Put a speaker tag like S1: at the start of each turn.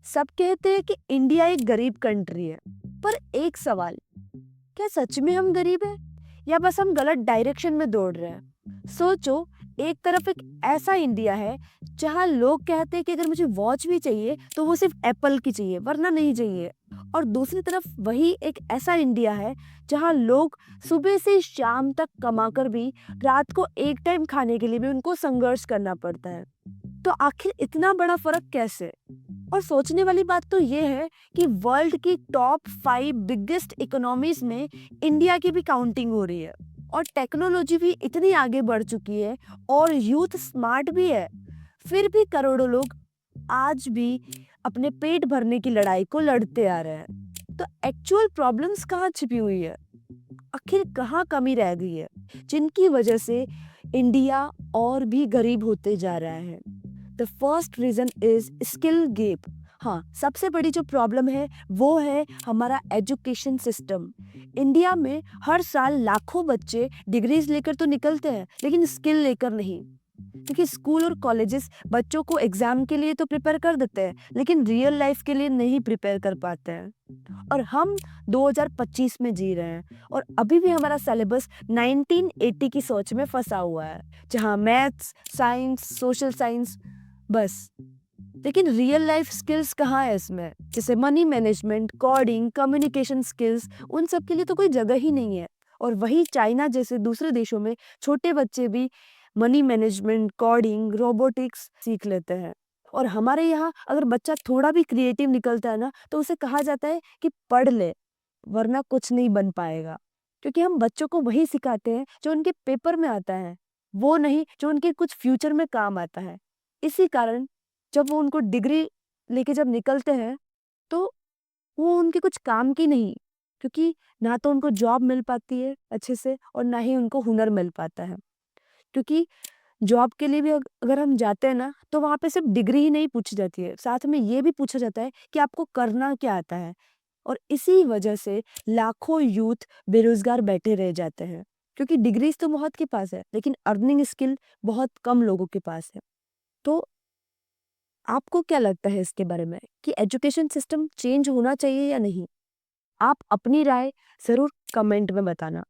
S1: सब कहते हैं कि इंडिया एक गरीब कंट्री है, पर एक सवाल, क्या सच में हम गरीब हैं या बस हम गलत डायरेक्शन में दौड़ रहे हैं? सोचो, एक तरफ एक ऐसा इंडिया है जहां लोग कहते हैं कि अगर मुझे वॉच भी चाहिए तो वो सिर्फ एप्पल की चाहिए वरना नहीं चाहिए। और दूसरी तरफ वही एक ऐसा इंडिया है जहां लोग सुबह से शाम तक कमाकर भी रात को एक टाइम खाने के लिए भी उनको संघर्ष करना पड़ता है। तो आखिर इतना बड़ा फर्क कैसे? और सोचने वाली बात तो ये है कि वर्ल्ड की टॉप 5 बिगेस्ट इकोनॉमीज में इंडिया की भी काउंटिंग हो रही है और टेक्नोलॉजी भी इतनी आगे बढ़ चुकी है और यूथ स्मार्ट भी है। फिर भी करोड़ों लोग आज भी अपने पेट भरने की लड़ाई को लड़ते आ रहे हैं। तो एक्चुअल प्रॉब्लम्स कहाँ छिपी हुई है? आखिर कहाँ कमी रह गई है जिनकी वजह से इंडिया और भी गरीब होते जा रहा है? The first reason is skill gap. हाँ, सबसे बड़ी जो प्रॉब्लम है वो है हमारा एजुकेशन सिस्टम। इंडिया में हर साल लाखों बच्चे डिग्रीज लेकर तो निकलते हैं लेकिन स्किल लेकर नहीं। क्योंकि स्कूल और कॉलेजेस बच्चों को एग्जाम के लिए तो प्रिपेयर कर देते हैं लेकिन रियल लाइफ के लिए नहीं प्रिपेयर कर पाते हैं। और हम 2025 में जी रहे हैं और अभी भी हमारा सिलेबस 1980 की सोच में फंसा हुआ है, जहाँ मैथ्स, साइंस, सोशल साइंस बस। लेकिन रियल लाइफ स्किल्स कहाँ है इसमें? जैसे money management, coding, communication skills, उन सब के लिए तो कोई जगह ही नहीं है। और वही चाइना जैसे दूसरे देशों में छोटे बच्चे भी मनी मैनेजमेंट, कोडिंग, रोबोटिक्स सीख लेते हैं। और हमारे यहाँ अगर बच्चा थोड़ा भी क्रिएटिव निकलता है ना तो उसे कहा जाता है कि पढ़ ले वरना कुछ नहीं बन पाएगा। क्योंकि हम बच्चों को वही सिखाते हैं जो उनके पेपर में आता है, वो नहीं जो उनके कुछ फ्यूचर में काम आता है। इसी कारण जब वो उनको डिग्री लेके जब निकलते हैं तो वो उनके कुछ काम की नहीं, क्योंकि ना तो उनको जॉब मिल पाती है अच्छे से और ना ही उनको हुनर मिल पाता है। क्योंकि जॉब के लिए भी अगर हम जाते हैं ना तो वहाँ पे सिर्फ डिग्री ही नहीं पूछी जाती है, साथ में ये भी पूछा जाता है कि आपको करना क्या आता है। और इसी वजह से लाखों यूथ बेरोजगार बैठे रह जाते हैं, क्योंकि डिग्रीज तो बहुत के पास है लेकिन अर्निंग स्किल बहुत कम लोगों के पास है। तो आपको क्या लगता है इसके बारे में कि एजुकेशन सिस्टम चेंज होना चाहिए या नहीं? आप अपनी राय ज़रूर कमेंट में बताना।